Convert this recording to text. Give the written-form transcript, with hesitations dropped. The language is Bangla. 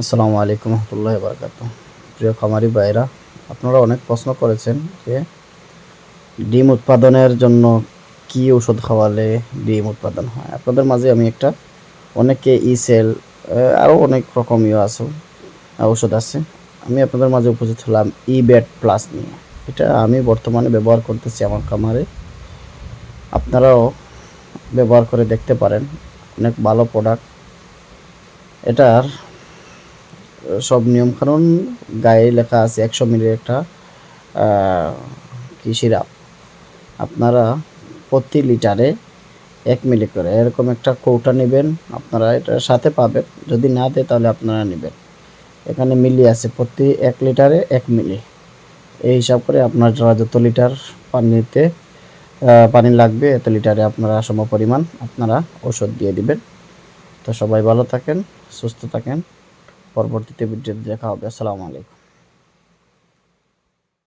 আসসালামু আলাইকুম রহমতুল্লাহি ওয়া বারাকাতুহু। প্রিয় খামারি ভাইরা, আপনারা অনেক প্রশ্ন করেছেন যে ডিম উৎপাদনের জন্য কি ওষুধ খাওয়ালে ডিম উৎপাদন হয়। আপনাদের মাঝে আমি একটা অনেকে ইসেল আরও অনেক রকম আছে ওষুধ আছে। আমি আপনাদের মাঝে উপস্থিত হলাম ইবেট প্লাস নিয়ে। এটা আমি বর্তমানে ব্যবহার করতেছি আমার খামারে। আপনারাও ব্যবহার করে দেখতে পারেন, অনেক ভালো প্রোডাক্ট। এটার সব নিয়মকানুন গায়ে লেখা আছে। 100 মিলির একটা কি সিরাপ, আপনারা প্রতি লিটারে 1 মিলি করে এরকম একটা কৌটা নেবেন। আপনারা এটার সাথে পাবেন, যদি না দেয় তাহলে আপনারা নেবেন। এখানে মিলি আছে, প্রতি 1 লিটারে 1 মিলি। এই হিসাব করে আপনার যত লিটার পানিতে পানি লাগবে এত লিটারে আপনারা সমপরিমাণ আপনারা ওষুধ দিয়ে দিবেন। তো সবাই ভালো থাকেন, সুস্থ থাকেন। পরবর্তীতে ভিডিওতে দেখা হবে। আসসালামু আলাইকুম।